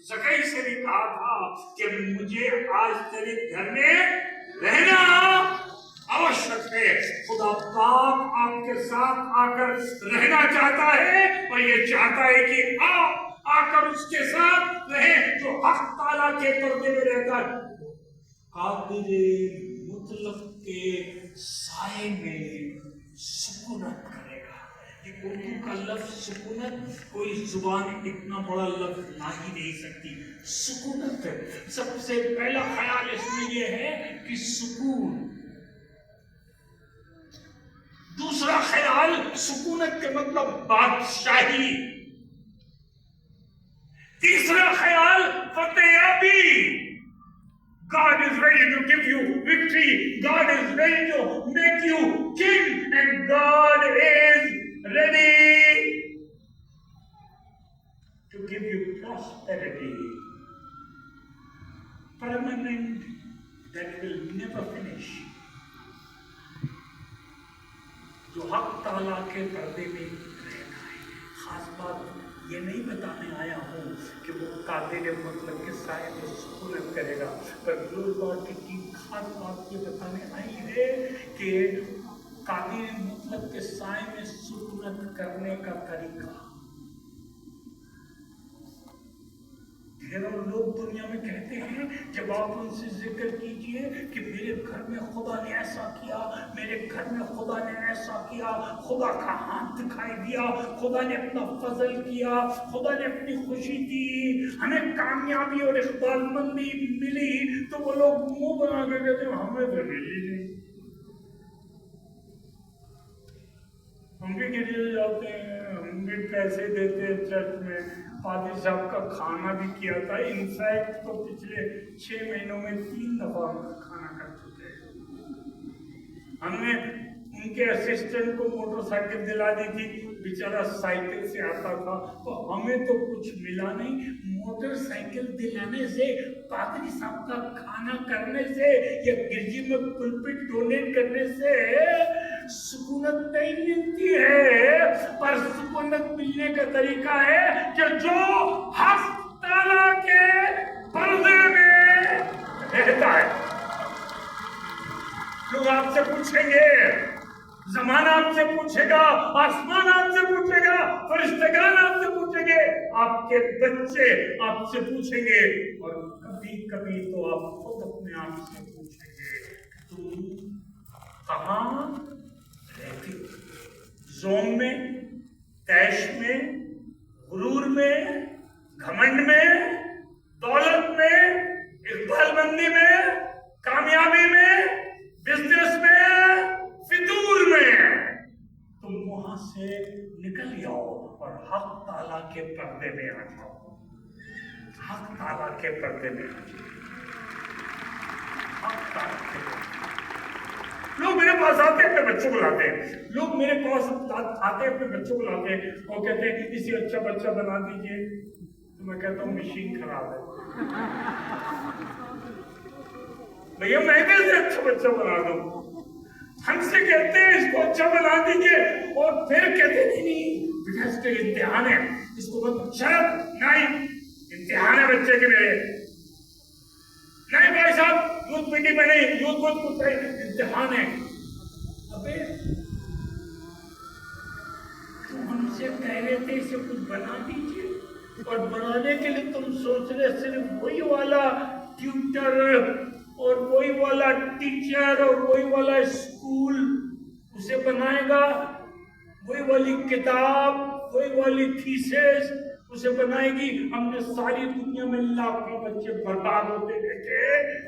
जकई से भी कहा था कि मुझे आज तेरे घर में रहना आवश्यक है। खुदा पाक आपके साथ आकर रहना चाहता है और ये चाहता है कि आप आकर उसके साथ रहे जो हक ताला के पर्दे में रहता है। कादिरे मुतलक के साए में सुकूनत करेगा। ये उर्दू का लफ्ज सुकूनत कोई जुबान इतना बड़ा लफ्ज ला ही नहीं सकती। सुकूनत सबसे पहला ख्याल इसमें यह है कि सुकून। दूसरा ख्याल सुकूनत के मतलब बादशाही। तीसरा ख्याल फतेहाबी। God is ready to give you victory. God is ready to make you king, and God is ready to give you prosperity, permanent, that will never finish. जो हक ताला के पर्दे में रहना है। खास बात ये नहीं बताने आया हूँ कि वो कादिर मुतलक के साए में सुकूनत करेगा, पर गॉड की तीन खास बात ये बताने आई है कि कादिर मुतलक के साए में सुकूनत करने का तरीका। ढेरों लोग दुनिया में कहते हैं, जब आप उनसे जिक्र कीजिए कि मेरे घर में खुदा ने ऐसा किया, मेरे घर में खुदा ने ऐसा किया, खुदा का हाथ दिखाई दिया, खुदा ने अपना फजल किया, खुदा ने अपनी खुशी दी, हमें कामयाबी और इकबालमंदी मिली, तो वो लोग मुंह बना के कहते हैं हमें तो मिली नहीं। हम भी गिरजे जाते हैं, हम भी पैसे देते हैं चर्च में, पादी साहब का खाना भी किया था। इनफैक्ट तो पिछले 6 महीनों में 3 दफा खाना कर चुके हैं। हमने उनके असिस्टेंट को मोटरसाइकिल दिला दी थी, बेचारा साइकिल से आता था, तो हमें तो कुछ मिला नहीं। मोटरसाइकिल दिलाने से, पादरी साहब का खाना करने से या गिरजी में पुलपिट डोनेट करने से सुकूनत नहीं मिलती है, पर सुकूनत मिलने का तरीका है कि जो हक ताला के पर्दे में रहता है। लोग आपसे पूछेंगे, ज़माना आपसे पूछेगा, आसमान आपसे पूछेगा, फरिश्तेगान आपसे पूछेंगे, आपके बच्चे आपसे पूछेंगे, और कभी कभी तो आप खुद अपने आप से पूछेंगे, तुम कहाँ रहती हो? जोम में, तैश में, गुरूर में, घमंड में, दौलत में, इकबालमंदी में, कामयाबी में, बिजनेस में, फितूर में। तुम वहां से निकल जाओ और हक ताला के पर्दे में आ जाओ। हक ताला के पर्दे में आ जाओ। हक ताला के पर्दे। लोग मेरे पास आते हैं, अपने बच्चों को लाते हैं। लोग मेरे पास आते हैं, अपने बच्चों को लाते हैं और कहते हैं इसे अच्छा बच्चा बना दीजिए। तो मैं कहता हूँ मशीन खराब है भैया, मैं कैसे अच्छा बच्चा बना दूं? हमसे कहते हैं इसको अच्छा बना दीजिए और फिर कहते नहीं बेटा इसका इम्तिहान है, इसको मत। शर्म नहीं, इम्तिहान है बच्चे के मेरे। नहीं भाई साहब, यूथ मीटिंग में नहीं, यूथ बहुत कुछ नहीं, इम्तिहान है। अबे तुम हमसे कह रहे थे इसे कुछ बना दीजिए, और बनाने के लिए तुम सोच रहे सिर्फ वही वाला ट्यूटर और वही वाला टीचर और वही वाला स्कूल उसे बनाएगा, वही वाली किताब, वही वाली थीसिस उसे बनाएगी। हमने सारी दुनिया में लाखों बच्चे बर्बाद होते देखे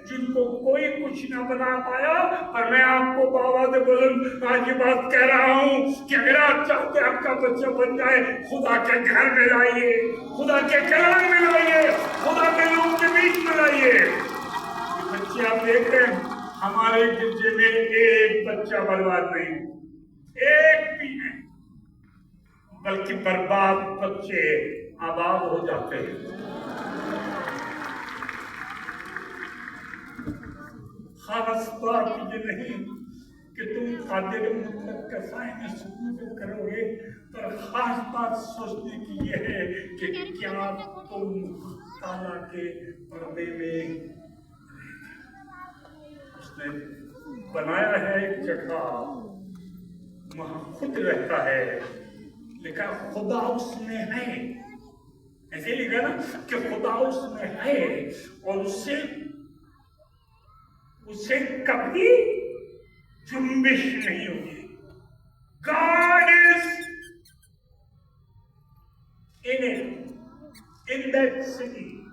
जिनको कोई कुछ ना बना पाया। और मैं आपको बाबा दे बुलंद आज ये बात कह रहा हूँ कि अगर आप चाहते हैं आपका बच्चा बन जाए, खुदा के घर में लाइए, खुदा के कलाम में लाइए, खुदा के लोगों के बीच में लाइए। बच्चे आप देख रहे हैं, हमारे गिरजे में एक बच्चा बर्बाद नहीं, एक भी नहीं, बल्कि बर्बाद बच्चे आबाद हो जाते हैं। खास बात ये नहीं कि तुम कादिर मुतलक का साए में सुकून करोगे, पर खास बात सोचने की यह है कि क्या तुम ताला के पर्दे में, उसने बनाया है एक जगह, वहां खुद रहता है, लिखा खुदा उसमें है, ऐसे लिखा ना कि खुदा उसमें है और उससे कभी जुम्बिश नहीं होगी। God is in it, in that city,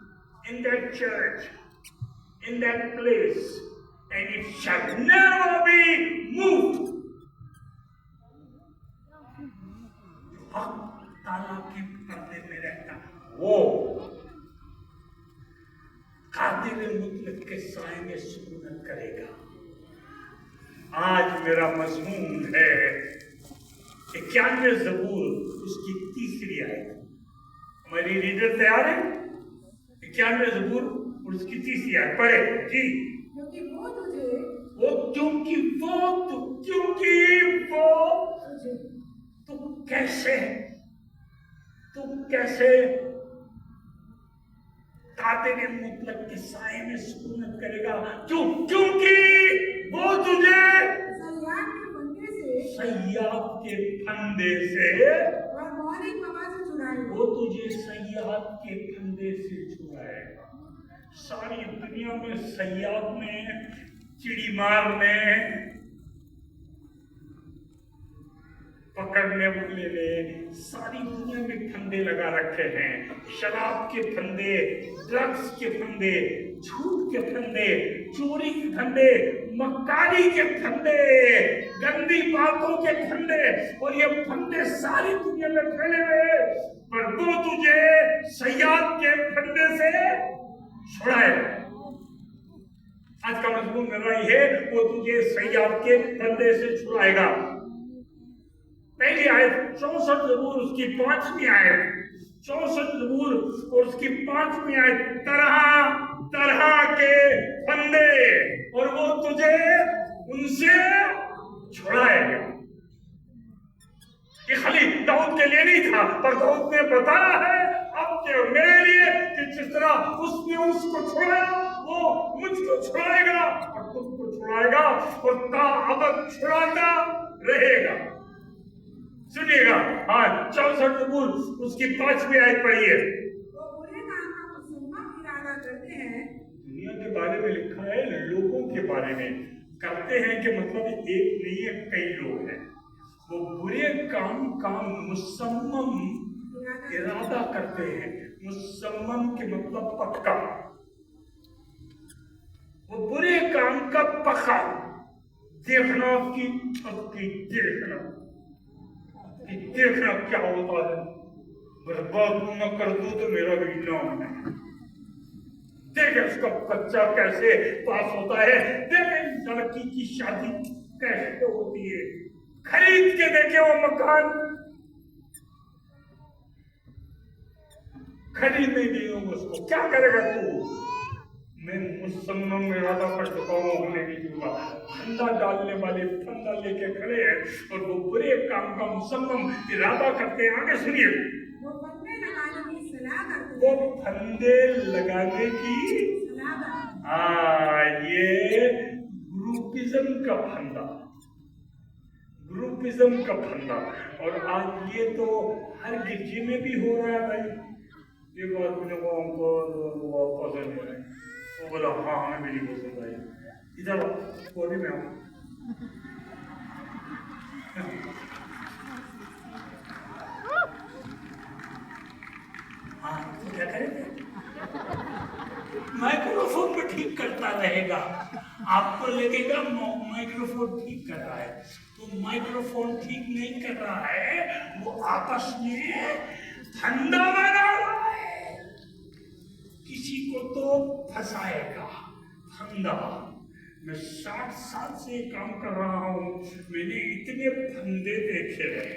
in that church, in that place, and it shall never be moved. ताला के पर्दे में रहता वो कादिर मुतलक के साए में सुकूनत करेगा। आज मेरा मजमून है 91 ज़बूर उसकी तीसरी आयत। हमारी रीडर तैयार है? 91 ज़बूर उसकी तीसरी आयत पढ़े जी। क्योंकि वो तुझे तू कैसे कादिर मुतलक के साए में सुकूनत करेगा? क्योंकि वो तुझे सयाहत के फंदे से और मौलिक हवा से छुड़ाएगा। वो तुझे सयाहत के फंदे से छुड़ाएगा। सारी दुनिया में सयाहत में, चिड़ी मारने, पकड़ने वाले ने सारी दुनिया में फंदे लगा रखे हैं। शराब के फंदे, ड्रग्स के फंदे, झूठ के फंदे, चोरी के फंदे, मक्कारी के फंदे, गंदी बातों के फंदे, और ये फंदे सारी दुनिया में फैले हुए, पर वो तुझे सयाहत के फंदे से छुड़ाएगा। आज का मजमून मेरा ये है, वो तुझे सयाहत के फंदे से छुड़ाएगा। पहली आयत 64 ज़बूर उसकी 5वीं आयत, 64 ज़बूर और उसकी 5वीं आयत, तरह तरह के फंदे और वो तुझे उनसे छुड़ाएगा। ये खाली दाऊद के लिए नहीं था, पर दाऊद ने बताया है आपके मेरे लिए कि जिस तरह उसने उसको छुड़ाया वो मुझको छुड़ाएगा और तुमको छुड़ाएगा और ताअबद छुड़ाता रहेगा। सुनिएगा, हाँ 64 ज़बूर उसकी 5वीं आयत पढ़िए। वो बुरे काम का मुसम्मा इरादा करते हैं। दुनिया के बारे में लिखा है, लोगों के बारे में करते हैं कि मतलब एक नहीं है, कई लोग हैं। वो बुरे काम का मुसम्मम इरादा करते हैं। मुसम्मम के मतलब पक्का। वो बुरे काम का पक्का देखना की देखना क्या होता है। बर्बाद न कर दो तो मेरा भी नाम है। देखे उसका बच्चा कैसे पास होता है, देखे लड़की की शादी कैसे होती है, खरीद के देखे वो मकान, खरीद नहीं दी उसको, क्या करेगा तू? मैं मुसम्मम इरादा कर चुका हूँ, होने नहीं दूंगा। फंदा डालने वाले फंदा लेके खड़े हैं और वो बुरे काम का मुसम्मम इरादा करते हैं। आगे सुनिए, वो फंदे लगाने की सलाह करते हैं। वो फंदे लगाने की ये ग्रुपिज्म का फंदा, ग्रुपिज्म का फंदा। और आज ये तो हर गिरजे में भी हो रहा है भाई। एक आदमी ने वो पसंद है, वो बोला हाँ हमें भी नहीं पसंद आई, इधर कोने में आओ। हाँ तो क्या करेंगे? माइक्रोफोन को ठीक करता रहेगा, आपको लगेगा माइक्रोफोन ठीक कर रहा है, तो माइक्रोफोन ठीक नहीं कर रहा है, वो आपस में फंदा बना रहा है, किसी को तो फंसाएगा। फंदा, मैं 60 साल से काम कर रहा हूँ, मैंने इतने फंदे देखे हैं,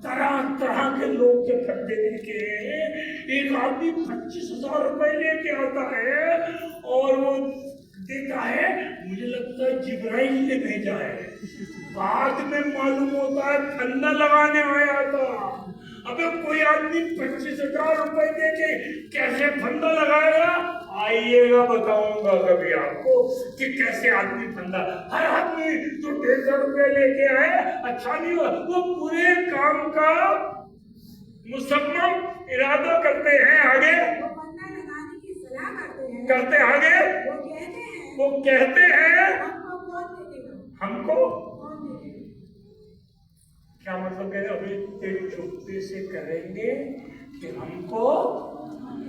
तरह तरह के लोग के फंदे देखे। एक आदमी 25,000 रुपए लेके आता है और वो देता है, मुझे लगता है जिब्राइल ने भेजा है। बाद में मालूम होता है फंदा लगाने आया था। अबे कोई आदमी 25,000 रुपए दे के कैसे फंदा लगाएगा? आइएगा बताऊंगा कभी आपको कि कैसे आदमी फंदा। हर आदमी जो 150 रुपए लेके आए अच्छा नहीं हुआ, वो पूरे काम का मुसम्मम इरादा करते हैं। आगे वो फंदा लगाने की सलाह करते हैं। करते आगे वो कहते हैं हमको कौन देखेगा? हमको कौन देखेगा? क्या मतलब कह रहे? अभी चुप्पे से करेंगे कि हमको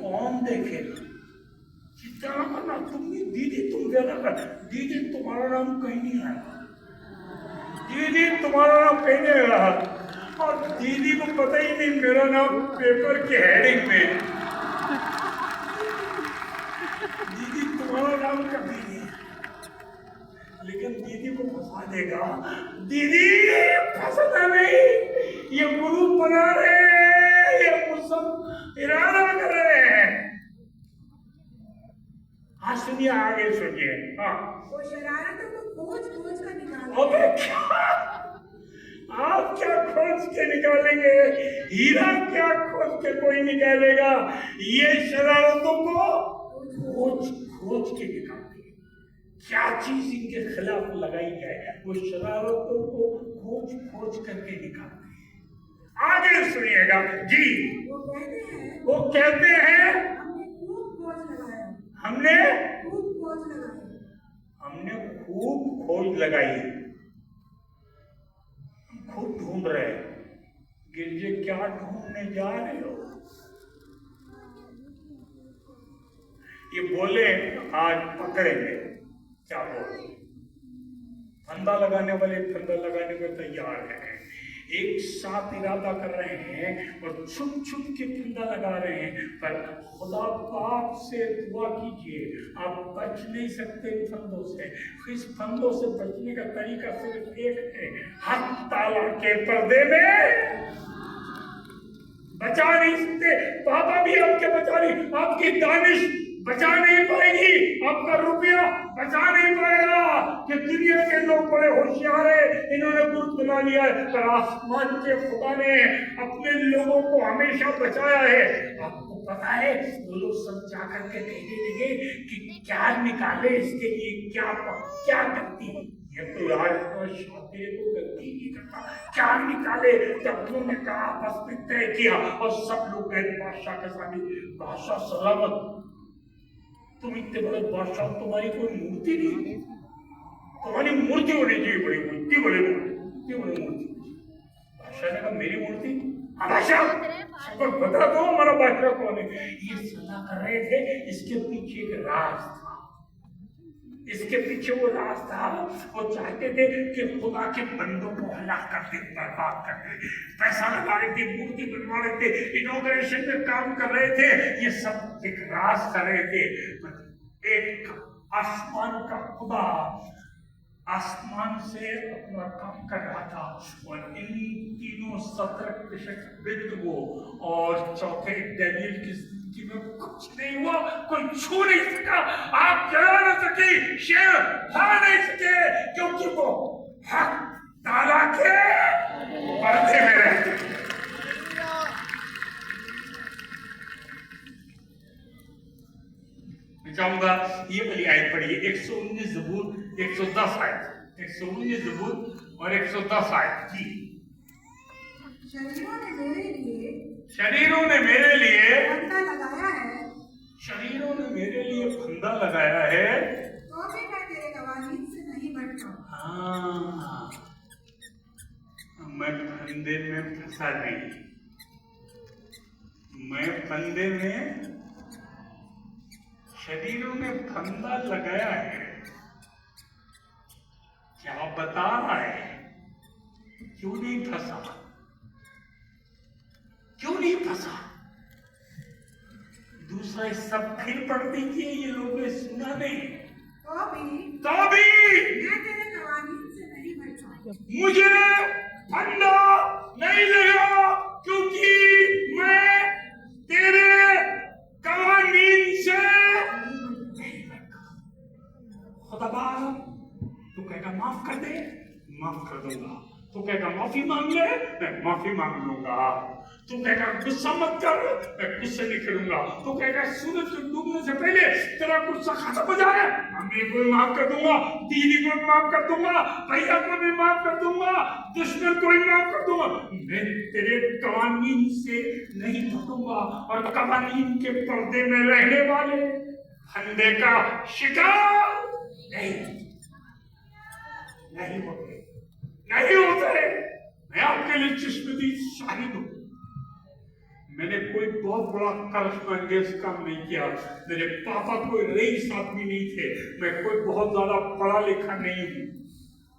कौन देखेगा। जितना करना तुम दीदी, तुम ज्यादा कर। दीदी तुम्हारा नाम कहीं नहीं आया, दीदी तुम्हारा नाम कहीं नहीं रहा, और दीदी को पता ही नहीं मेरा नाम पेपर के हेडिंग में। दीदी तुम्हारा नाम कभी नहीं, लेकिन दीदी को फंसा देगा। दीदी फंसना नहीं, ये ग्रुप बना रहे हैं, ये मुसम इरादा कर रहे हैं। हाँ सुनिए, आगे सुनिए। हाँ वो शरारतों को खोज खोज कर निकालते अबे क्या आप क्या खोज के निकालेंगे? हीरा क्या खोज के कोई निकालेगा? ये शरारतों को खोज खोज के निकालते हैं। क्या चीज इनके खिलाफ लगाई जाए, वो शरारतों को खोज खोज करके निकालते हैं। आगे सुनिएगा जी। वो कहते हैं हमने खूब खोज लगाया, हमने खूब खोज लगाया, हमने खूब खोज लगाई, खूब ढूंढ रहे हैं। गिरजे क्या ढूंढने जा रहे हो? ये बोले आज पकड़ेंगे। क्या बोले? फंदा लगाने वाले फंदा लगाने को तैयार हैं, एक साथ इरादा कर रहे हैं और छुप छुप के फंदा लगा रहे हैं। पर खुदा पाक से दुआ कीजिए, आप बच नहीं सकते इन फंदों से। इस फंदों से बचने का तरीका सिर्फ एक है, हक ताला के पर्दे में बचा नहीं सकते। पापा भी आपके बचा नहीं, आपकी दानिश बचा नहीं पाएगी, आपका रुपया बचा नहीं पाएगा। कि दुनिया के लोग बड़े होशियार हैं, इन्होंने ग्रुप बना लिया है, पर आसमान के खुदा ने अपने लोगों को हमेशा बचाया है। आपको पता है वो लोग सब जाकर के कहने लगे कि क्या निकाले इसके लिए, क्या गलती? ये तो राज शातिर को गलती नहीं करता, क्या निकाले? जब उन्होंने कहा आपस में तय किया और सब लोग गए बादशाह के सामने। बादशाह सलामत, तुम इतने बड़े बादशाह, तुम्हारी कोई मूर्ति नहीं, तुम्हारी मूर्ति होनी चाहिए, बड़ी मूर्ति, बड़ी मूर्ति। बादशाह ने कहा मेरी मूर्ति? बादशाह बता दो हमारा बादशाह कौन है। ये सलाह कर रहे थे, इसके पीछे एक राज था, इसके पीछे वो राज था। वो चाहते थे कि खुदा के बंदों को हलाक कर दे, बर्बाद कर दे। पैसा लगा रहे थे, मूर्ति बनवा रहे थे, इनॉग्रेशन में काम कर रहे थे, ये सब एक राज कर रहे थे। एक आसमान का खुदा आसमान से अपना काम कर रहा था, और इन तीनों सतर्क वो और चौथे डैनियल की जिंदगी में कुछ नहीं हुआ, कोई छू नहीं सका, आप जला न सकी, शेर खा नहीं सके, क्योंकि वो हक ताला के पर्दे में रहते। चाहूंगा ये वाली आयत पढ़िए, 119 ज़बूर 110 आयत, 119 ज़बूर और 110 आयत जी। शरीरों ने मेरे लिए फंदा लगाया है, शरीरों ने मेरे लिए फंदा लगाया है, तो भी मैं तेरे कवानीन से नहीं भटका। हाँ, मैं फंदे में फंसा नहीं, मैं फंदे में, शरीरों ने फंदा लगाया है। क्या बता रहा है? क्यों नहीं फंसा? क्यों नहीं फंसा? दूसरा सब फिर पढ़ दीजिए, ये लोग ने सुना नहीं। तो भी मैं तेरे कवानीन से नहीं भटका। मुझे फंदा नहीं लगा, क्योंकि मैं तेरे कवानीन से खुदा बाप, तू कहेगा माफ कर दे, माफ कर दूंगा। तू कहेगा माफी मांग ले, मैं माफी मांग लूंगा। तू कहेगा गुस्सा मत कर, मैं गुस्से नहीं करूंगा। तू कहेगा सूरज को डूबने से पहले तेरा गुस्सा खत्म हो जाए, मम्मी को भी माफ कर दूंगा, दीदी को भी माफ कर दूंगा, भैया को भी माफ कर दूंगा, दुश्मन को भी माफ कर दूंगा। मैं तेरे कवानीन से नहीं हटूंगा और कवानीन के पर्दे में रहने वाले फंदे का शिकार नहीं होते, नहीं होते। मैं आपके लिए चश्मदी शाहिद हूं। मैंने कोई बहुत बड़ा करस्पॉन्डेंस काम नहीं किया, मेरे पापा कोई रईस आदमी नहीं थे, मैं कोई बहुत ज्यादा पढ़ा लिखा नहीं हूं,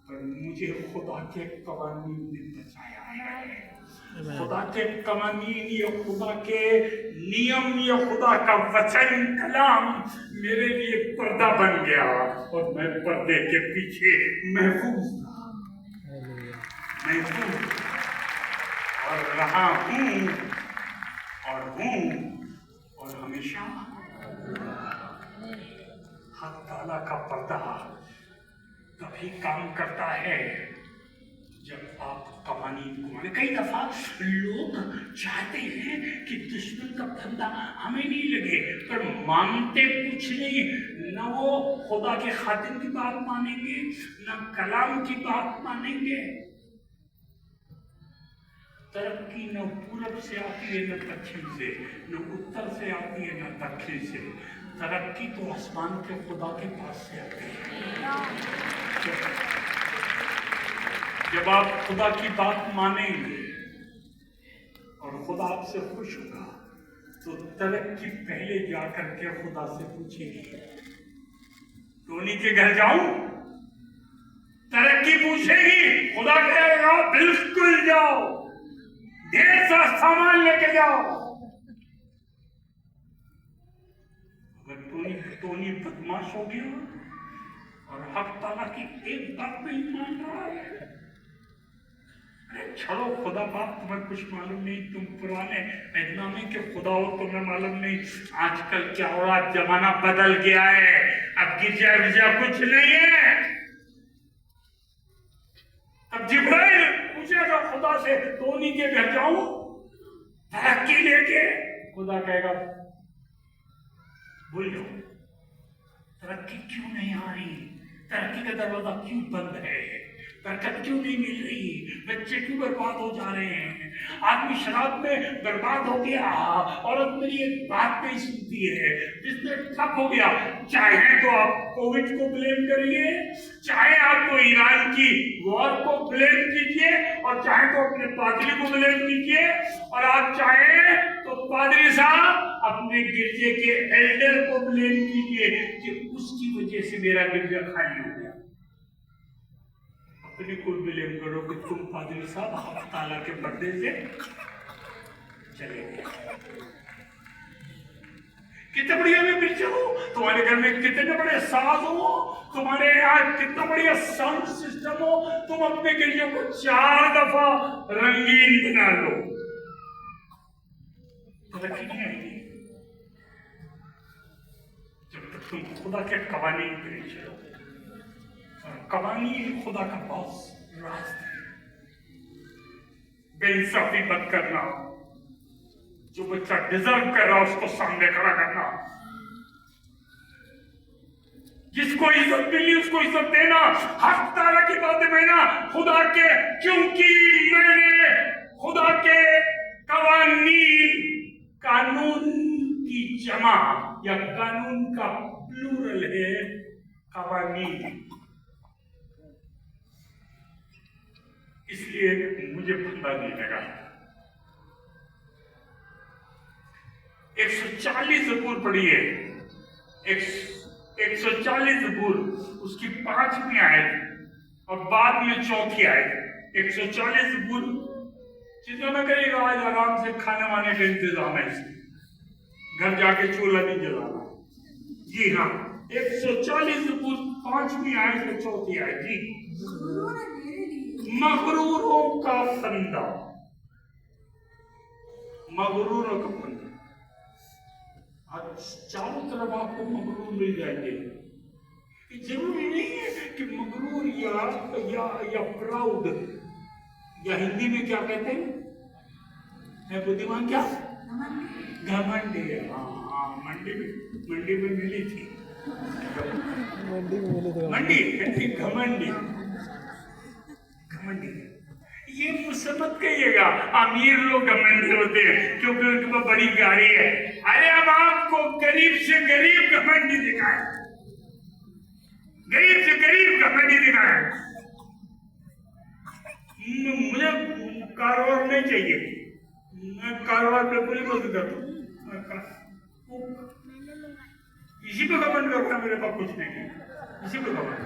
पर मुझे खुदा के कवानीन ने बचाया है। खुदा के कवानीन, ये खुदा के नियम, ये खुदा का वचन कलाम मेरे लिए पर्दा बन गया और मैं पर्दे के पीछे महफूज और रहा हूं और हमेशा। हक ताला का पर्दा तभी काम करता है जब आप कवानीन को माने। कई दफा लोग चाहते हैं कि दुश्मन का फंदा हमें नहीं लगे, पर मानते कुछ नहीं। न वो खुदा के खातिन की बात मानेंगे, न कलाम की बात मानेंगे। तरक्की न पूरब से आती है, न पश्चिम से, न उत्तर से आती है, न दक्षिण से। तरक्की तो आसमान के खुदा के पास से आती है। जब आप खुदा की बात मानेंगे और खुदा आपसे खुश होगा, तो तरक्की पहले जाकर के खुदा से पूछेगी, टोनी के घर जाऊं? तरक्की पूछेगी, खुदा कहेगा बिल्कुल जाओ, ढेर सा सामान लेके जाओ। अगर टोनी बदमाश हो गया और हक ताला की एक बात नहीं मान रहा है, अरे छोड़ो, खुदा बाप तुम्हें कुछ मालूम नहीं, तुम पुराने ऐतनामी के खुदा हो, तुम्हें मालूम नहीं आजकल क्या हो रहा, जमाना बदल गया है, अब गिरजा विरजा कुछ नहीं है। अब जिब्राइल पूछेगा खुदा से, टोनी के घर जाऊं तरक्की लेके? खुदा कहेगा भूल जाओ, तरक्की क्यों नहीं आ रही, तरक्की का दरवाजा क्यों बंद है, बरकत क्यों नहीं मिल रही, बच्चे क्यों बर्बाद हो जा रहे हैं, आदमी शराब में बर्बाद हो गया, औरत मेरी एक बात नहीं सुनती है, बिजनेस ठप हो गया। चाहे तो आप कोविड को ब्लेम करिए, चाहे आप तो ईरान की वॉर को ब्लेम कीजिए, और चाहे तो अपने पादरी को ब्लेम कीजिए, और आप चाहे तो पादरी साहब अपने गिरजे के एल्डर को ब्लेम कीजिए कि उसकी वजह से मेरा गिरजा खाली हो गया। अपने को ब्लेम करो कि तुम पादरी साहब हक ताला के पर्दे से चले गए। कितने बढ़िया में पीछे हो, तुम्हारे घर में कितने बड़े साज हो, तुम्हारे यहाँ कितना बढ़िया साउंड सिस्टम हो, तुम अपने गिरजे को 4 दफा रंगीन बना लो, तरक्की नहीं आएगी जब तक तुम खुदा के कवानीन पे नहीं चलो। कवानीन खुदा का बहुत रास्ता है। बेइंसाफी मत करना, जो बच्चा डिजर्व कर रहा उसको सामने खड़ा करना, जिसको इज्जत मिली उसको इज्जत देना, हक ताला की बातें कहना, खुदा के, क्योंकि मैंने खुदा के कवानीन, कानून की जमा या कानून का प्लूरल है कवानीन, इसलिए मुझे फंदा नहीं लगा। 140 ज़बूर पढ़िए, 140 ज़बूर, उसकी 5वीं आयत और बाद में 4थी आयत। 140 ज़बूर चिंता न करिएगा, आज आराम से खाने वाने का इंतजाम है, घर जाके चूल्हा नहीं जलाना। जी हाँ, 140 ज़बूर 5वीं आयत और 4थी आयत। जी, मगरूरों का फंदा, मगरूरों का फंदा। आज चारों तरफ आपको मगरूर मिल जाएंगे, कि जरूरी नहीं है कि मगरूर या प्राउड, या हिंदी में क्या कहते हैं, है बुद्धिमान क्या, घमंडी। हाँ, मंडी में मिली थी, मंडी घमंडी। ये मुझसे मत कहिएगा अमीर लोग घमंडी होते हैं क्योंकि उनके पास बड़ी गाड़ी है। अरे अब आपको गरीब से गरीब घमंडी दिखाए, गरीब से गरीब घमंडी दिखाए। मुझे कारोबार नहीं चाहिए, मैं कारोबार बिल्कुल ही बंद कर दूं। इसी पे घमंड करता, मेरे पास कुछ नहीं है, इसी पे घमंड।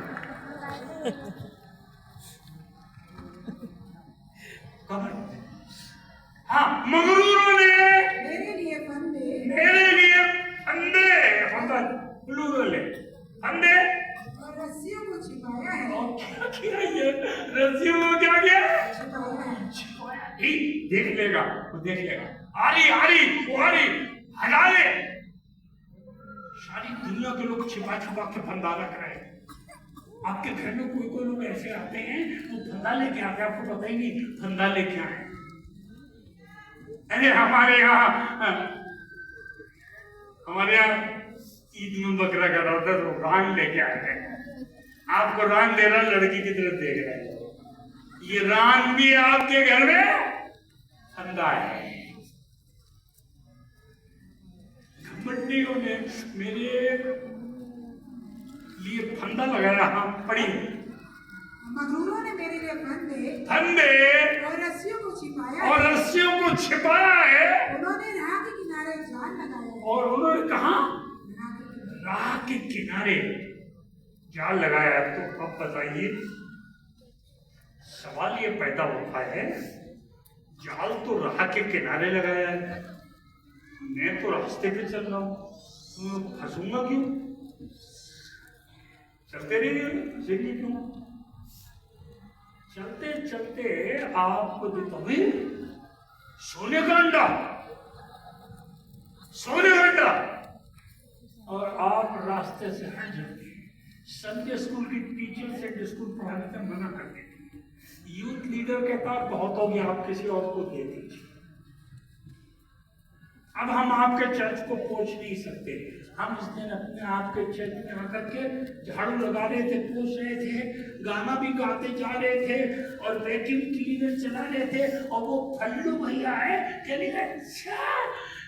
हाँ, मगरूरों ने मेरे लिए फंदे फंदे और रस्सियों को छिपाया है। और क्या किया ये रस्सियों को, क्या किया, छिपाया है। देख लेगा, वो देख लेगा। आ रही हटा ले। सारी दुनिया के लोग छिपा के फंदा रख रहे हैं। आपके घर में कोई लोग ऐसे आते हैं तो फंदा लेके आते हैं, आपको पता ही नहीं फंदा लेके आए। अरे हमारे यहाँ ईद में बकरा कटा होता तो रान लेके आए थे। आपको रान दे रहा, लड़की की तरफ देख रहा है, ये रान भी आपके घर में फंदा है। घमंडियों ने मेरे लिए फंदा लगाया। हाँ, पड़ी। मगरूरों ने मेरे लिए फंदे और रस्सियों को छिपाया है। उन्होंने राह के किनारे जाल लगाया है। और उन्होंने कहा राह के किनारे जाल लगाया है। तो अब बताइए, सवाल ये पैदा होता है, जाल तो राह के किनारे लगाया है, मैं तो रास्ते पे चल रहा हूँ, तो फंसूंगा क्यों? चलते रहिए, फंसेंगे क्यों? चलते चलते आपको तभी सोने का अंडा, और आप रास्ते से हट जाते हैं। संडे स्कूल की टीचर संडे स्कूल पढ़ाने का मना कर देती है। यूथ लीडर कहता है बहुत हो गया, आप किसी और को दे दीजिए। अब हम आपके चर्च को पोंछ नहीं सकते। हम उस दिन अपने आपके चर्च में आकर के झाड़ू लगा रहे थे, पोंछ रहे थे, गाना भी गाते जा रहे थे और वैक्यूम क्लीनर चला रहे थे, और वो फल्लू भैया है कहने लगे, अच्छा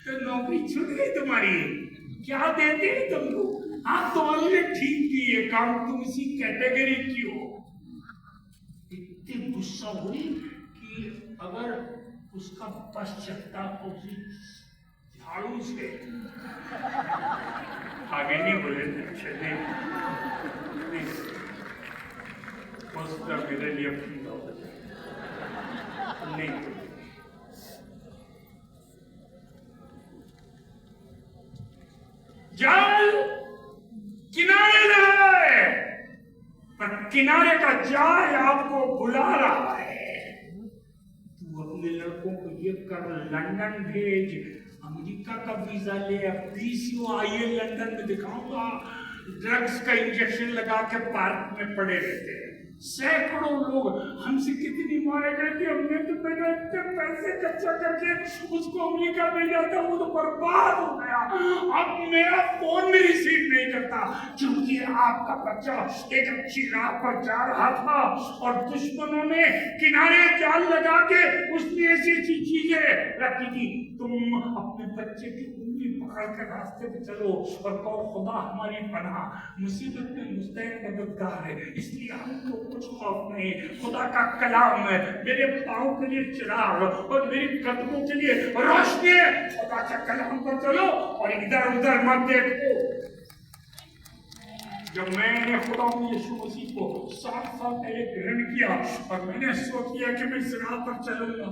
तो नौकरी छूट गई तुम्हारी, क्या देते हैं तुमको? आप तो ऑलरेडी ठीक की है काम, तुम इसी कैटेगरी की हो। इतनी गुस्सा हुई कि अगर उसका पश्चाताप उसी झाड़ू से आगे नहीं बोले, चले मेरे लिए नहीं। जाल किनारे लगा है, पर किनारे का जाल आपको बुला रहा है। तू अपने लड़कों को ये कर, लंदन भेज, अमेरिका का वीजा ले, 20 आइए लंदन में दिखाऊंगा। ड्रग्स का इंजेक्शन लगा के पार्क में पड़े रहते हैं। सैकड़ों लोग हमसे कितनी मारे गए थे, हमने तो मैंने इतने पैसे खर्चा करके उसको अमेरिका भेजा था, वो तो बर्बाद हो गया। अब मेरा फोन भी रिसीव नहीं करता क्योंकि आपका बच्चा एक अच्छी राह पर जा रहा था और दुश्मनों ने किनारे जाल लगा के उसने ऐसी चीजें रखी थी। तुम अपने बच्चे की उंगली पकड़ कर रास्ते पे चलो और कहो खुदा हमारी पनाह, मुसीबत में मुस्तैद मददगार है, इसलिए हमको कुछ खौफ नहीं। खुदा का कलाम है मेरे पाँव के लिए चिराग और मेरी कदमों के लिए रोशनी है। खुदा के कलाम पर चलो और इधर उधर मत देखो। जब मैंने खुदा यीशु मसीह को 7 साल पहले ग्रहण किया और मैंने सोच लिया कि मैं इस राह पर चलूंगा,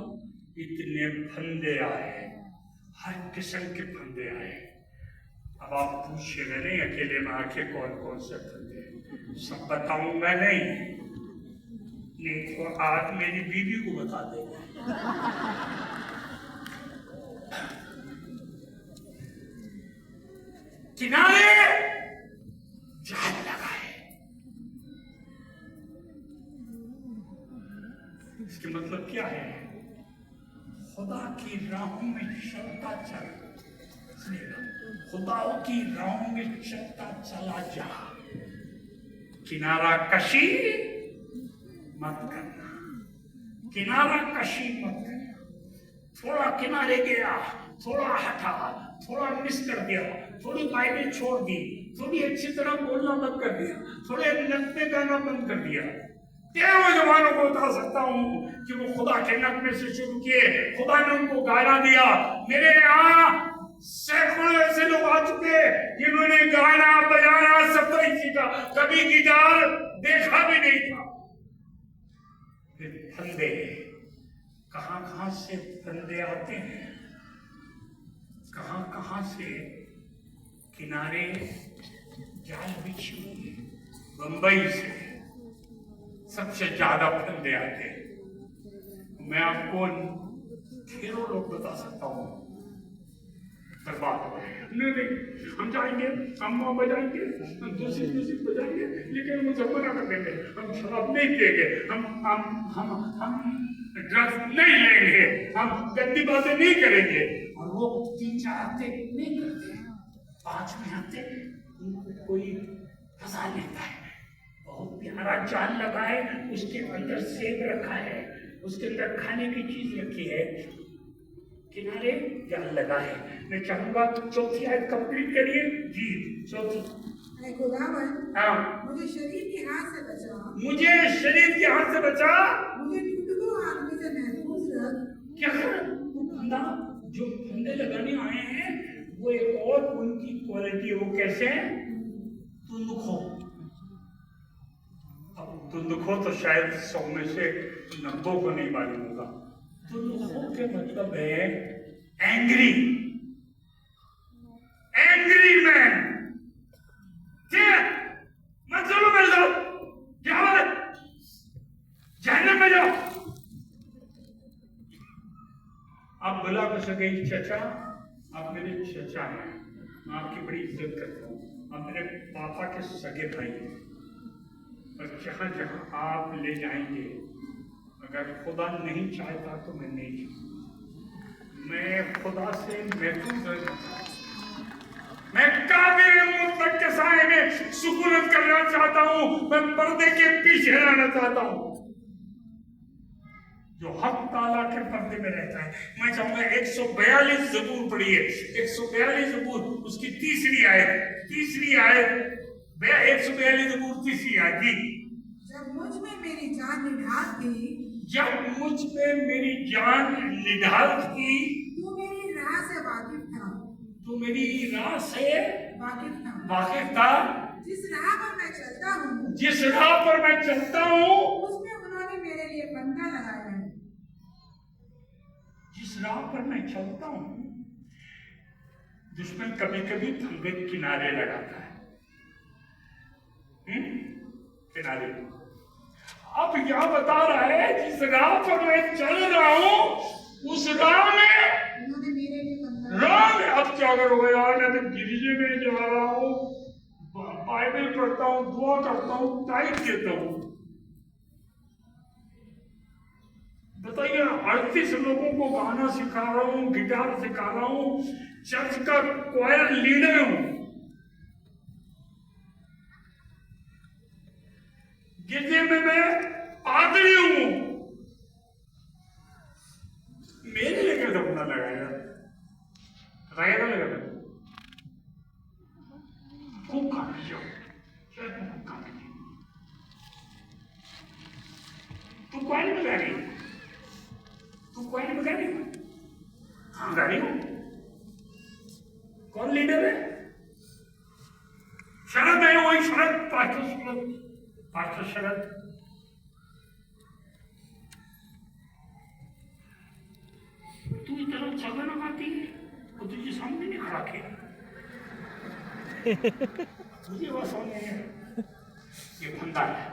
इतने फंदे आए, हर किस्म के फंदे आए। अब आप पूछिएगा नहीं अकेले में आके कौन कौन से फंदे, सब बताऊंगा नहीं तो आज मेरी बीवी को बता देगा। किनारे जाल लगाए, इसके मतलब क्या है? खुदा की राहों में चलता चल, खुदाओं की राहों में चलता चला जा, किनारा कशी मत करना, किनारा कशी मत करना। थोड़ा किनारे गया, थोड़ा हटा, थोड़ा मिस कर दिया, थोड़ी बाइबल छोड़ दी, थोड़ी अच्छी तरह बोलना बंद कर दिया, थोड़े नगमे गाना बंद कर दिया। तेरह जवानों को बता सकता हूं कि वो खुदा के नगमे से शुरू किए, खुदा ने उनको गाना दिया। मेरे यहाँ सैकड़ों ऐसे लोग आ चुके जिन्होंने गाना बजाना सब कुछ सीखा, कभी गिटार देखा भी नहीं था। फिर फंदे, कहां से फंदे आते हैं, कहां से किनारे जाल बिछी हुई। बंबई से सबसे ज्यादा फंदे आते हैं। मैं आपको ढेरों लोग बता सकता हूं, बर्बाद हो गए। नहीं, हम जाएंगे, हम वहां बजाएंगे, हम दूसरी म्यूजिक बजाएंगे, लेकिन मुझे मना कर देंगे, हम शराब नहीं पिएंगे, हम ड्रग्स नहीं लेंगे, हम गंदी बातें नहीं करेंगे। और वो 3-4 हफ्ते नहीं करते, 5वें हफ्ते कोई फंसा लेता है। बहुत प्यारा जाल लगा है, उसके अंदर सेब रखा है, उसके अंदर खाने की चीज रखी है, किनारे जाल लगा है। मैं चाहूंगा चौथी आयत कंप्लीट करिए जी। चौथी, खुदावन, हाँ, मुझे शरीर के हाथ से बचा, मुझे शरीर के हाथ से बचा, मुझे टुकड़ों आदमी से महफूज रख। क्या फंदा जो फंदे लगाने आए हैं वो एक और उनकी क्वालिटी, वो कैसे है? तुंदुखो। अब तुंदुखो तो शायद 100 में से 90 को नहीं मालूम होगा। तुंदुखो के मतलब है एंग्री, एंग्री मैन। मत चलो मेरे साथ, जाओ जहन्नम में जाओ। आप बुला कर सके चचा, आप मेरे चचा हैं, मैं आपकी बड़ी इज्जत करता हूँ, आप मेरे पापा के सगे भाई हैं। और जहाँ जहाँ आप ले जाएंगे, अगर खुदा नहीं चाहता तो मैं नहीं जाऊँगा। मैं खुदा से महफूज रहना चाहता हूँ, मैं काबिल मुतलक के साए में सुकूनत करना चाहता हूँ, मैं पर्दे के पीछे रहना चाहता हूँ जो हक ताला के पर्दे में रहता है। मैं चाहूंगा 142 ज़बूर पढ़िए, 142 ज़बूर उसकी तीसरी आयत 142 ज़बूर तीसरी आयत जी। जब मुझ में मेरी जान निढाल थी, जब मुझ में मेरी जान निढाल थी, तू मेरी राह से वाकिफ था, तू मेरी राह से वाकिफ था। जिस राह पर मैं चलता हूँ, उसमें उन्होंने मेरे लिए फंदा लगाया है। जिस राह पर मैं चलता हूँ, दुश्मन कभी कभी फंदे किनारे लगाता है, किनारे। अब यह बता रहा है जिस राह पर मैं चल रहा हूँ, उस राह में उन्होंने मेरे लिए फंदा। अब क्या करोगे यार? मैं तो गिरजे में जा रहा हूँ, बाइबल पढ़ता हूँ, दुआ करता हूँ, टाइट देता हूँ। बताइए, 38 लोगों को गाना सिखा रहा हूँ, गिटार सिखा रहा हूँ, चर्च का क्वायर लीडर हूँ, गिरजे में मैं पादरी हूँ, मेरे लिए कैसे अपना लगाएगा? खूब खा लीजिए, तू क्वायर में गा रही, हाँ गा रही हूँ। कौन लीडर है? शरद है, वही शरद, पास्टर शरद। तू इतना अच्छा गाना गाती है, वो तुझे सामने नहीं खड़ा किया, मुझे वो समझ नहीं है। ये फंदा है,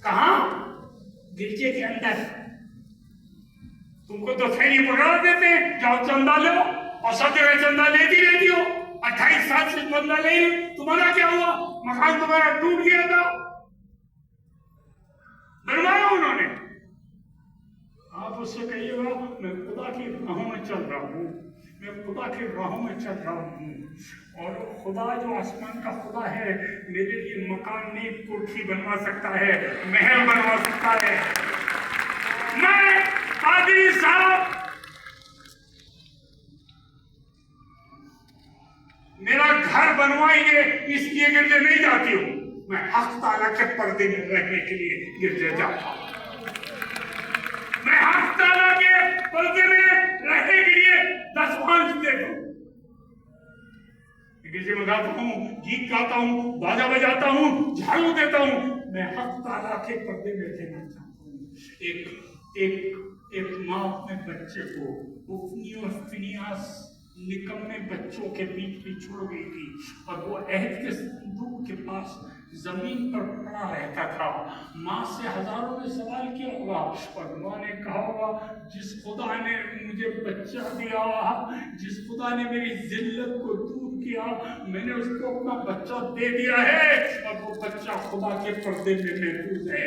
कहाँ? गिरजे के अंदर। तुमको तो थैली पकड़ा देते, जाओ चंदा लो, और सब जगह चंदा लेती रहती हो। 28 साल से चंदा ले, तुम्हारा क्या हुआ? मकान तुम्हारा टूट गया था, बनवाया उन्होंने, आप उससे कहिएगा मैं खुदा की राहों में चल रहा हूँ, मैं खुदा की राहों में चल रहा हूँ, और खुदा जो आसमान का खुदा है मेरे लिए मकान नहीं कोठी बनवा सकता है, महल बनवा सकता है। मैं पादरी साहब मेरा घर बनवाएंगे इसलिए गिरजे नहीं जाती हूँ, मैं हक ताला के पर्दे में रहने के लिए गिरजे जाता हूँ। मैं हक ताला के पर्दे में रहने के लिए 10 पांच देता हूँ, गिरजे में गाता हूँ, गीत गाता हूँ, बाजा बजाता हूँ, झाड़ू देता हूँ। मैं हक ताला के पर्दे में रहना चाहता हूँ। एक माँ अपने बच्चे को उफनी और फिनियास निकम्मे बच्चों के बीच में छोड़ गई थी, और वो अहद के संदूक के पास जमीन पर पड़ा रहता था। माँ से हजारों ने सवाल किया होगा, और माँ ने कहा होगा जिस खुदा ने मुझे बच्चा दिया, जिस खुदा ने मेरी जिल्लत को दूर किया, मैंने उसको अपना बच्चा दे दिया है, और वो बच्चा खुदा के पर्दे में महफूज है।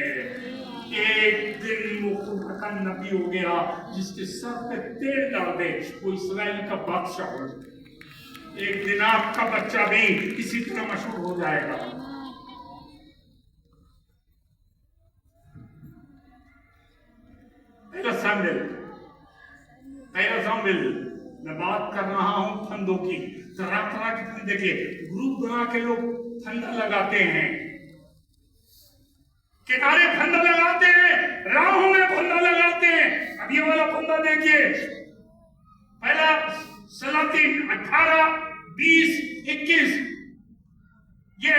एक दिन वो खुदा का नबी हो गया, जिसके सर पे तेल डाल दे वो इस्राएल का बादशाह हो जाए। एक दिन आपका बच्चा भी इसी तरह मशहूर हो जाएगा। पहला शामिल मैं बात कर रहा हूं फंदों की। तरह तरह के फंदे के ग्रुप बना के लोग फंदा लगाते हैं, किनारे फंदा लगाते हैं, राहों में फंदा लगाते हैं। अब ये वाला फंदा देखिए, पहला सलातीन 18, 20, 21। ये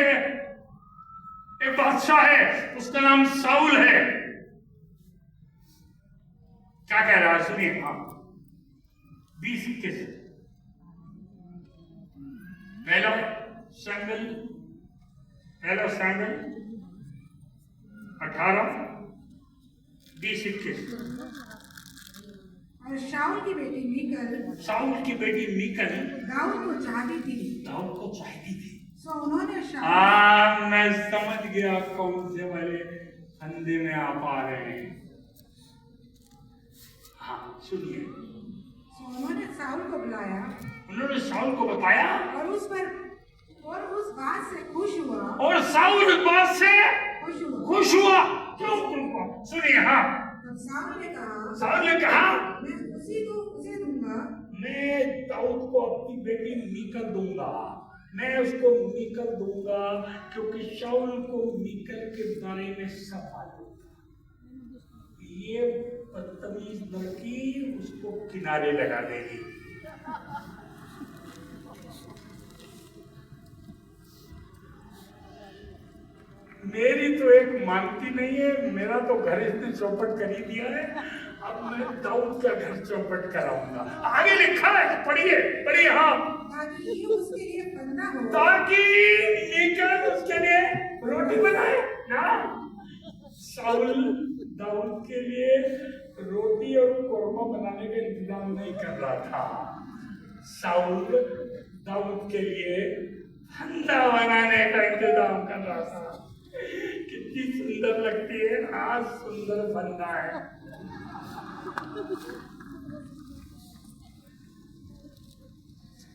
एक बादशाह है, उसका नाम साउल है। क्या कह रहा है सुनिए। हाँ 20, 21 पहला सैमुएल 18, 20, 21। और शाऊल की बेटी मीकल दाऊद को चाहती थी। सो उन्होंने मैं समझ गया कौन से वाले फंदे में आप आ रहे हैं। हाँ सुनिए। उन्होंने साउल को बुलाया, उन्होंने साउल को बताया, और उस बात से खुश हुआ, और साउल उस बात से खुश हुआ। क्यों सुनिए। हाँ साउल ने कहा मैं उसे दूंगा, मैं दाऊद को अपनी बेटी मीकल दूंगा, मैं उसको मीकल दूंगा, क्योंकि शाऊल को मीकल के बारे में सब मालूम था। ये बदतमीज लड़की उसको किनारे लगा देगी। मेरी तो एक मानती नहीं है, मेरा तो घर इसने चौपट कर ही दिया है, अब मैं दाऊद का घर चौपट कराऊंगा। आगे लिखा है, पढ़िए। हाँ ताकि उसके लिए फंदा हो, ताकि मीकल उसके लिए रोटी बनाए ना। साउल दाऊद के लिए रोटी और कोरमा बनाने का इंतजाम नहीं कर रहा था, साउल दाऊद के लिए फंदा बनाने का इंतजाम कर रहा था। कितनी सुंदर लगती है, आज सुंदर फंदा है।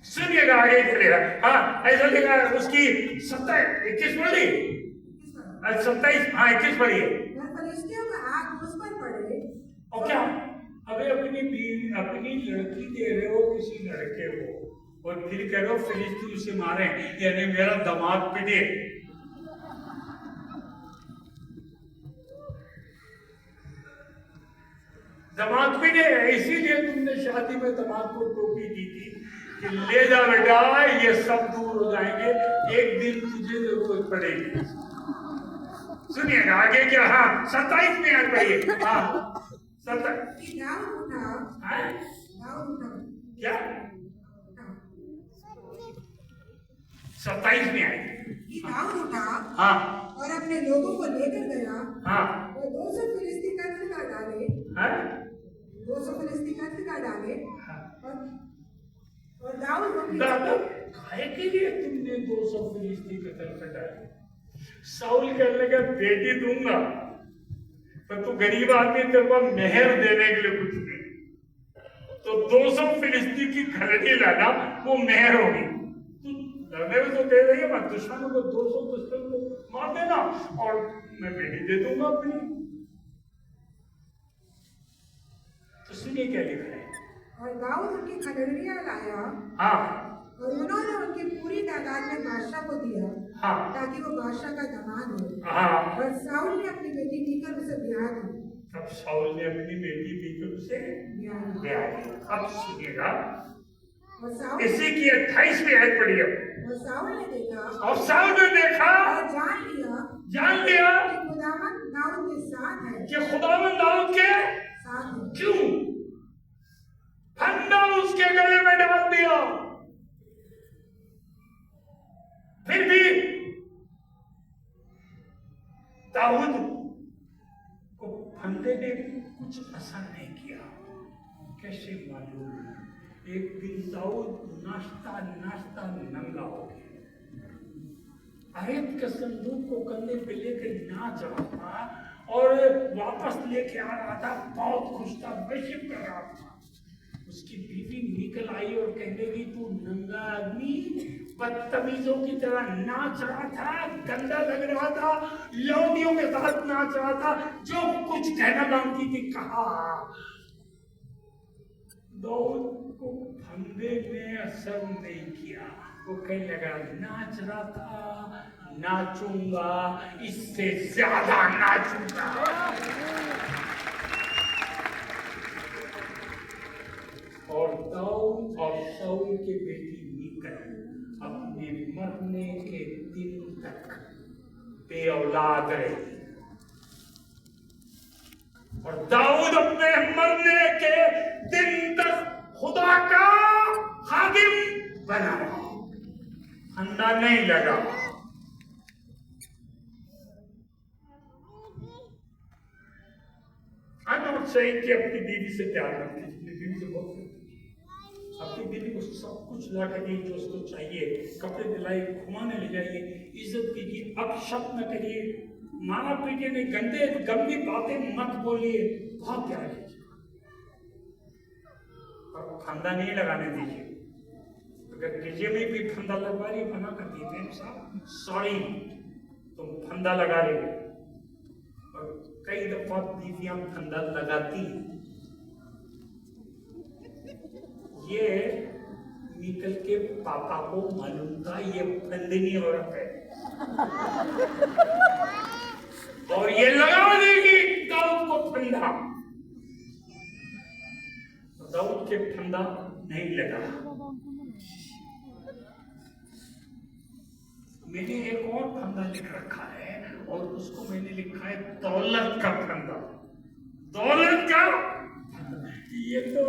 सुनिएगा आगे चलेगा। हाँ ऐसा लिखा उसकी 27 पढ़ी, 27। हाँ 21 पढ़िए। फलिस्तियों का आग उस पर पड़े। और क्या अबे अपनी लड़की दे रहे हो किसी लड़के को, और फिर कह रहे हो फिलिस्ती उसे मारे, यानी मेरा दामाद पिटे। दामाद पिटे, इसीलिए तुमने शादी में दामाद को टोपी दी थी कि ले जा बेटा ये सब दूर हो जाएंगे, एक दिन तुझे जरूरत पड़ेगी। सुनिएगा आगे क्या। हाँ 27 में आगे पढ़िए। हाँ 27 क्या 27 में आएगी। दाऊद उठा, हाँ और अपने लोगों को लेकर गया, हाँ, और 200 फिलिस्ती कत्ल कर डाले, हाँ? 200 फिलिस्ती कत्ल कर डाले, हाँ। और दाऊद खाए के लिए तुमने 200 फिलिस्ती कत्ल कर डाले। साउल कहने लगा बेटी दूंगा, तो तू गरीब आदमी, तेरे पास मेहर देने के लिए कुछ नहीं, तो 200 फिलिस्ती की खलड़ी लाना, वो मेहर होगी। तू लड़ने में तो दे रही है, मैं दुश्मनों को 200 दुश्मन को मार देना और मैं बेटी दे दूंगा अपनी। तो सुनिए क्या लिखा है। और दाऊद उनकी खलड़ियां लाया, हाँ, और उन्होंने उनकी पूरी तादाद में बादशाह को दिया, हाँ, ताकि वो बादशाह का दामाद हो। हाँ। और साउल ने अपनी बेटी मीकल उसे ब्याह दी। अब शाऊल ने अपनी बेटी मीकल से ब्याह दी। अब सुनिएगा, और साउल इसी की 28वीं आयत पढ़ी अब। और साउल ने देखा और शाऊल ने देखा, और जान लिया कि खुदावंद दाऊद के साथ है, कि खुदावंद दाऊद के साथ है। क्यों? फंदा उसके गले में डाल दिया। फिर भी दाऊद को फंदे ने कुछ असर नहीं किया। कैसे मालूम? एक दिन दाऊद नाश्ता नाश्ता नंगा हो गया, आयत के संदूक को कंधे पे लेकर नाच रहा था और वापस लेके आ रहा था, बहुत खुश था, वर्शिप कर रहा था। उसकी बीवी निकल आई और कहने लगी, तू नंगा आदमी बदतमीजों की तरह नाच रहा था, गंदा लग रहा था, लौंडियों के साथ नाच रहा था, जो कुछ कहना मांगती थी कहा। दाऊद को फंदे ने असर नहीं किया। वो कहने लगा, नाच रहा था, नाचूंगा, इससे ज्यादा नाचूंगा। और दाऊद और शाऊल के बेटी मीकल अपने मरने के दिन तक बेऔलाद रही, और दाऊद अपने मरने के दिन तक खुदा का खादिम बना रहा, फंदा नहीं लगा। I'm not saying कि अपनी बीवी से प्यार मत कीजिए, अपनी बीवी से बहुत अपनी बीवी को सब कुछ ला कर दीजिए जो उसको चाहिए, कपड़े दिलाइए, घुमाने ले जाइए, इज्जत कीजिए, अपशब्द न करिए, मारा पीटे नहीं, गंदे गंदी बातें मत बोलिए, बहुत प्यार कीजिए, और फंदा नहीं लगाने दीजिए। अगर कीजिए में भी फंदा लगवा रही, मना कर दिए, मैम साहब सॉरी, तुम फंदा लगा रहे हो। और कई दफा बीवियां फंदा लगाती, ये मीकल के पापा को मालूम था ये फंदनी औरत है, और ये लगा देगी दाऊद को फंदा। दाऊद के फंदा नहीं लगा। मैंने एक और फंदा लिख रखा है, और उसको मैंने लिखा है दौलत का फंदा। दौलत का, ये तो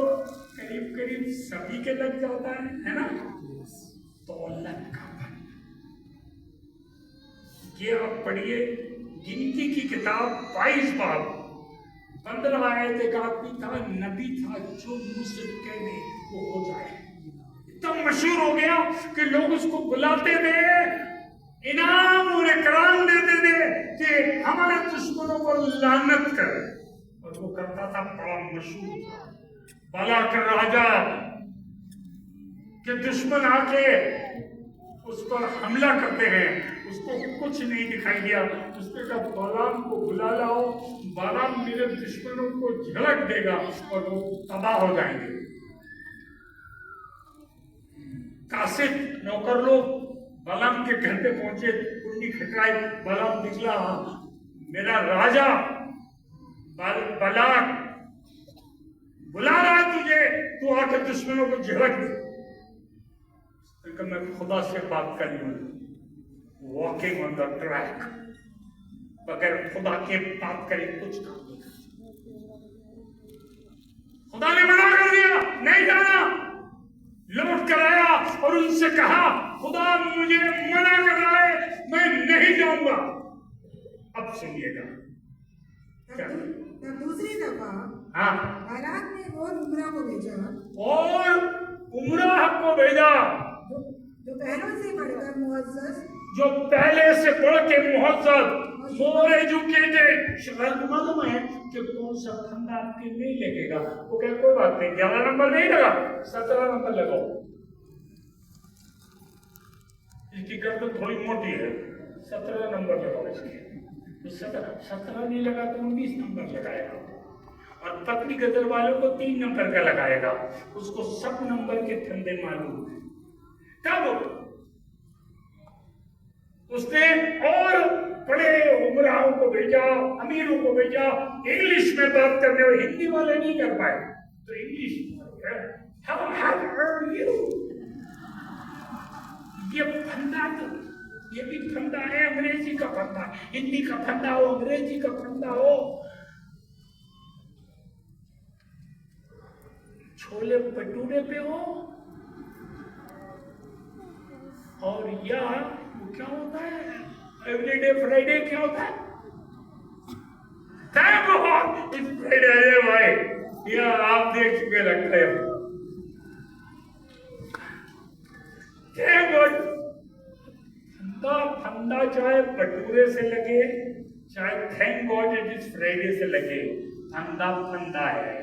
करीब करीब सभी के लग जाता है ना। दौलत का फंदा, ये आप पढ़िए गिनती की किताब 22 बाब 15 आयत। एक आदमी था, नबी था, जो मुझसे कह दे वो हो जाए। इतना मशहूर हो गया कि लोग उसको बुलाते थे, इनाम और इकराम देते थे कि हमारे दुश्मनों को लानत कर, और वो करता था, बड़ा मशहूर था। बाला का राजा के दुश्मन आके उस पर हमला करते हैं, उसको कुछ नहीं दिखाई दिया, उसने कहा बालाम को बुला लाओ, बालाम मेरे दुश्मनों को झलक देगा और वो तबाह हो जाएंगे। कासिद नौकर लोग बालाम के घर पे पहुंचे, कुंडी खटकाई, बालाम निकला, मेरा राजा बालाक बुला रहा तुझे, तू आकर दुश्मनों को झलक दे। मैं खुदा से बात कर लूं, वॉकिंग ऑन द ट्रैक, बगैर खुदा के बात करे कुछ काम नहीं। खुदा ने मना कर दिया, नहीं जाना, लौट कर आया और उनसे कहा, खुदा मुझे मना कर रहा है, मैं नहीं जाऊंगा। अब सुनिएगा क्या, दूसरी दफा हाँ, बाराक ने और उमरा को भेजा, और उमरा को भेजा, जो पहलों से बढ़कर मुअज्जज, जो पहले से बढ़ के मुअज्जज, और मोर एजुकेटेड। शक्ल को मालूम है कि कौन सा फंदा आपके नहीं लगेगा। वो क्या कोई बात नहीं, 11 नंबर नहीं लगा, 17 नंबर लगाओ। इसकी गर्दन थोड़ी मोटी है, 17 नंबर लगाओ इसके। तो 17 नहीं लगा तो 19 नंबर लगाएगा। और पतली गदर वालों को 3 नंबर का लगाएगा। उसको सब नंबर के फंदे मालूम है। तब उसने और बड़े उमराओं को भेजा, अमीरों को भेजा, इंग्लिश में बात करने वाले हिंदी वाले नहीं कर पाए तो इंग्लिश ये फंदा, तो ये भी फंदा है, अंग्रेजी का फंदा, हिंदी का फंदा हो, अंग्रेजी का फंदा हो। छोले भटूरे पे हो और या वो क्या होता है एवरीडे फ्राइडे, क्या होता है थैंक गॉड इस फ्राइडे है भाई, या आप देख चुके लगता है। थैंक गॉड फंदा चाहे भटूरे से लगे, चाहे thank God it is Friday से लगे, फंदा फंदा है।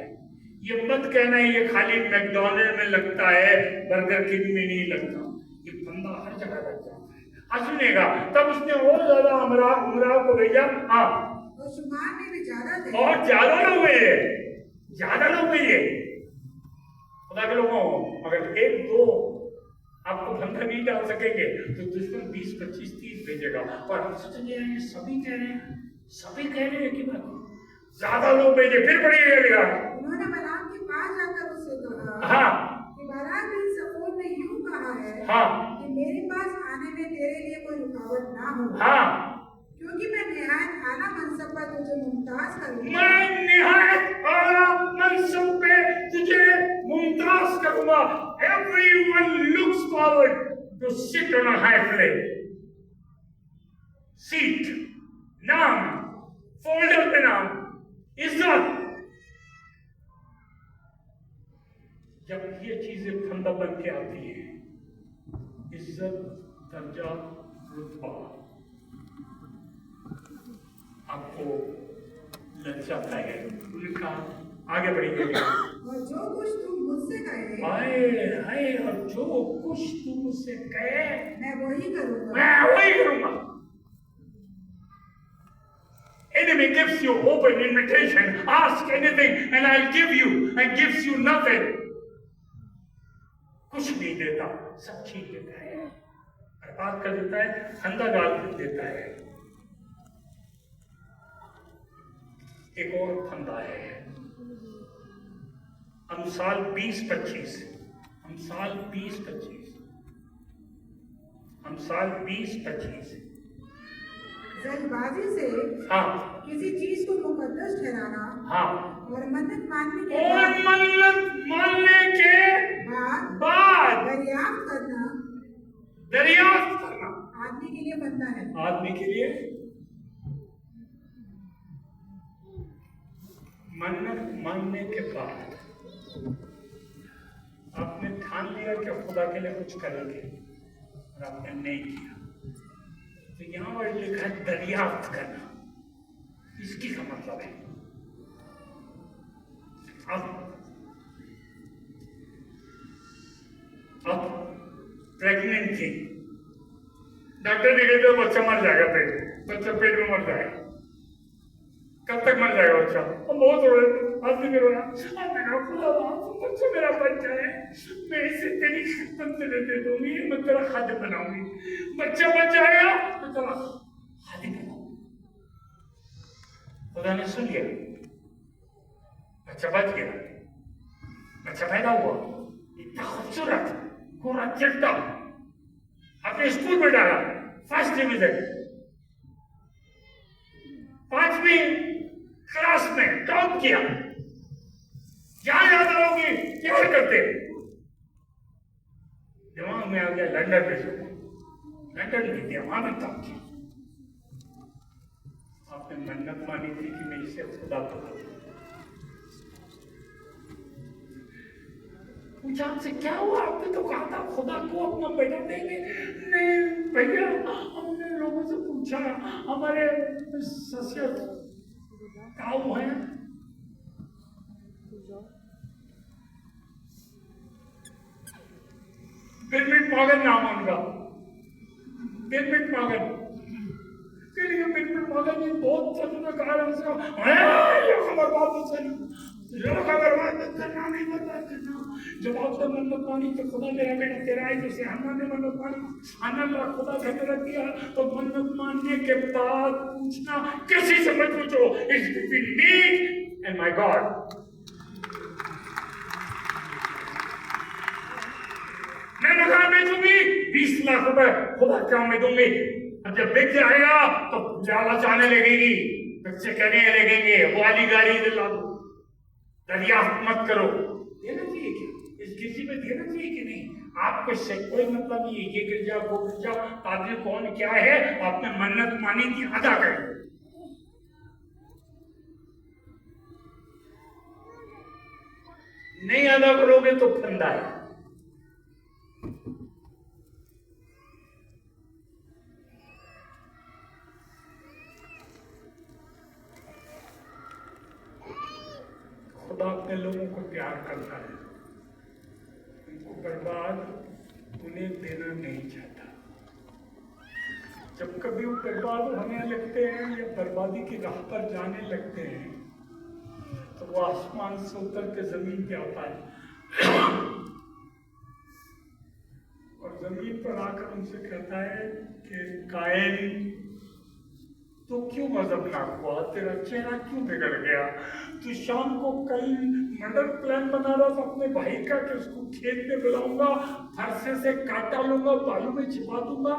ये मत कहना ये खाली मैकडॉनल्ड में लगता है, बर्गर किंग में नहीं लगता। ये फंदा हर जगह लग जाता है। सुनेगा तब उसने और ज्यादा उमराव को भेजा। हाँ, और शुमार में भी ज्यादा थे, और ज्यादा लोग भेजे, ज्यादा लोग भेजे खुदा के लोगों। अगर 1-2 आपको फंदा नहीं डाल सकेंगे तो दुश्मन 20, 25, 30 भेजेगा। और हम सोचेंगे ये सभी कह रहे हैं, सभी कह रहे हैं कि बात ज्यादा लोग भेजे, फिर पड़ेगा। उन्होंने बलाम के पास जाकर उससे कहा हाँ कि बाराक बिन सफोर ने यूं कहा है हाँ कि मेरे पास आने में तेरे लिए कोई रुकावट ना हो, हाँ, क्योंकि मैं निहायत आला मनसब पर तुझे मुमताज करूंगा। मैं निहायत आला मनसब पे तुझे मुमताज करूंगा। Everyone looks forward to sit on a high place. Seat, नाम, फोल्डर पे नाम, इज्जत। जब ये चीजें फंदा बन के आती है, इज्जत, दर्जा, रुतबा, आपको लग जाता है। उनका आगे बढ़ेंगे। और जो कुछ तुम मुझसे कहे, हाय हाय, और जो कुछ तुम मुझसे कहे मैं वही करूंगा, मैं वही करूंगा। Enemy gives you open invitation, ask anything and I'll give you, and gives you nothing. कुछ नहीं देता, सब छीन लेता है, बर्बाद कर देता है, फंदा डाल देता है। एक और फंदा है, अमसाल 20-25, अमसाल 20-25, अमसाल 20-25। जल्दबाजी से हाँ किसी चीज को मुकद्दस ठहराना, हाँ, और मन्नत मानने के और मन्नत मानने के बाद दरियाफ्त करना आदमी के लिए बनता है। आदमी के लिए मन्नत मानने के बाद आपने ठान लिया कि खुदा के लिए कुछ करेंगे और आपने नहीं किया, तो यहाँ पर लिखा है दरियाफ्त करना। इसकी का मतलब है अब प्रेग्नेंट थी, डॉक्टर ने कहते बच्चा मर जाएगा, बच्चा पेट में मर जाएगा। कब तक मर जाएगा बच्चा? हम बहुत रो रहे, आदमी भी रोया, बच्चा मेरा बच्चा है, मैं इसे तेरी खिदमत में दे दूंगी, मैं तेरा खादिम बनाऊंगी। बच्चा बच जाएगा तो तेरा खादिम बनाऊंगी। खुदा ने सुन लिया, बच्चा बच गया, बच्चा पैदा हुआ, इतना खूबसूरत, गोरा चिट्टा, अपने स्कूल में डाला, फर्स्ट डिवीजन, 5वीं क्लास में टॉप किया। जहां ज्यादा होगी क्या करते, दिमाग में आ गया लंदन भेजो, लंदन भेज दिया, वहां भी टॉप किया। आपने मन्नत मानी थी कि मैं इसे खुदा को पूछा, आपसे क्या हुआ? आपने तो कहा था खुदा को अपना बेटा देंगे। नहीं भैया, हमने लोगों से पूछा पूछा हमारे ससुर काऊ है बिरमिट मॉर्गन नाम उनका, बिरमिट मॉर्गन। बिरमिट मॉर्गन ने बहुत सच कारण से खबर बात बर्बाद करना नहीं, बर्बाद करना। जब आपने मन्नत मानी तो खुदा मेरा बेटा तेरा है, जैसे हन्ना ने मन्नत मानी, हन्ना ने खुदा घर में रख दिया। तो मन्नत मानने के बाद पूछना किसी से मत पूछो, it's between me and my God. मैं मकान बेचूंगी 20 लाख रुपए, खुदा क्या मैं दूंगी। अब जब बिक जाएगा तो लालच आने लगेगी, बच्चे कहने लगेंगे वाली गाड़ी दिला दो। दरियाफ्त मत करो। देना चाहिए क्या? इस किसी में देना चाहिए कि नहीं? आपको से कोई मतलब नहीं है, ये गिर जाओ वो गिर जाओ, पादरी कौन क्या है, आपने मन्नत मानी थी अदा करें। नहीं अदा करोगे तो फंदा है। खुदा अपने लोगों को प्यार करता है, उनको बर्बाद उन्हें देना नहीं चाहता। जब कभी वो बर्बाद होने लगते हैं या बर्बादी की राह पर जाने लगते हैं तो वो आसमान से उतर के जमीन पे आता है और जमीन पर आकर उनसे कहता है कि कायन तो क्यों मजबनाक हुआ, तेरा चेहरा क्यों बिगड़ गया। तू शाम को कई मर्डर प्लान बना रहा था अपने भाई का कि उसको खेत में बुलाऊंगा, फरसे से काटा लूंगा, बालू में छिपा दूंगा।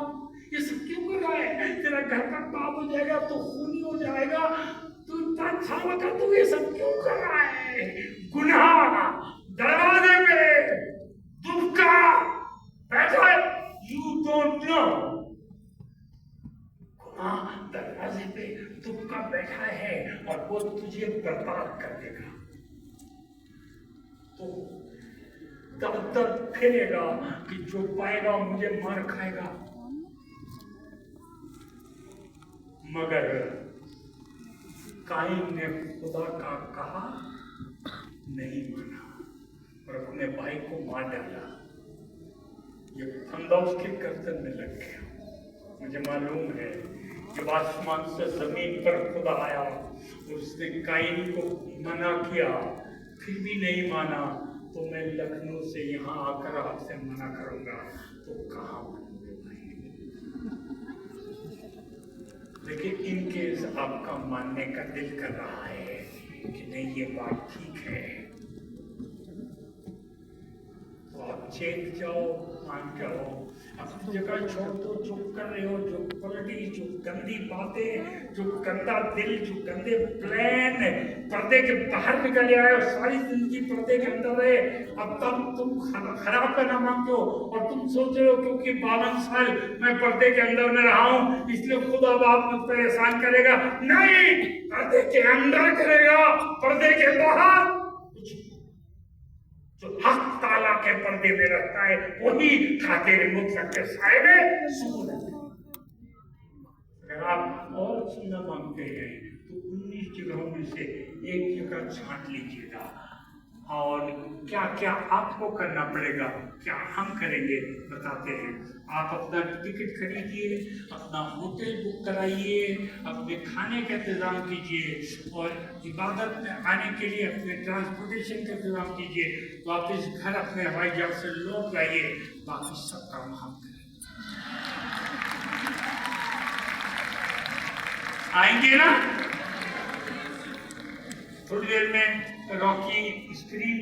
ये सब क्यों कर रहा है? तेरा घर का पाप हो जाएगा तो खूनी हो जाएगा। तू इतना अच्छा लगा, तू ये सब क्यों कर रहा है? गुनाह दरवाजे पे दुख का बैठा है, यू डोंट नो। दरवाजे पे दुख का बैठा है और वो तुझे बर्बाद कर देगा। तो तब तक फिरेगा कि जो पाएगा मुझे मार खाएगा। मगर काइन ने खुदा का कहा नहीं माना और अपने भाई को मार डाला। ये फंदा उसके गर्दन में लग गया। मुझे मालूम है जब आसमान से जमीन पर खुदा आया, उसने काइन को मना किया, फिर भी नहीं माना, तो मैं लखनऊ से यहाँ आकर आपसे मना करूंगा तो कहाँ मानोगे भाई। लेकिन इनकेस आपका मानने का दिल कर रहा है कि नहीं ये बात ठीक है, तो आप चेत जाओ, मान जाओ, अपनी जगह छोड़ दो। जो कर रहे हो, जो पॉलिटिक्स, जो गंदी बातें, जो गंदा दिल, जो गंदे प्लान, पर्दे के बाहर निकल आए और सारी जिंदगी पर्दे के अंदर है। अब तब तुम खराब करना मांगते हो और तुम सोच रहे हो क्योंकि 52 साल मैं पर्दे के अंदर में रहा हूं इसलिए खुदा बाप मुझ पर एहसान करेगा। नहीं, पर्दे के अंदर करेगा, पर्दे के बाहर। जो हक ताला के पर्दे में रहता है वही खातिर मुतलक के साए में सुकून है। अगर आप और सुनना मांगते हैं तो 19 जगहों में से एक जगह छांट लीजिएगा और क्या क्या आपको करना पड़ेगा, क्या हम करेंगे बताते हैं। आप अपना टिकट खरीदिए, अपना होटल बुक कराइए, अपने खाने का इंतजाम कीजिए और इबादत में आने के लिए अपने ट्रांसपोर्टेशन का इंतजाम कीजिए। वापस घर अपने हवाई जहाज से लौट लाइए, बाकी सब काम हम करेंगे। आएंगे ना? थोड़ी देर में रॉकी स्क्रीन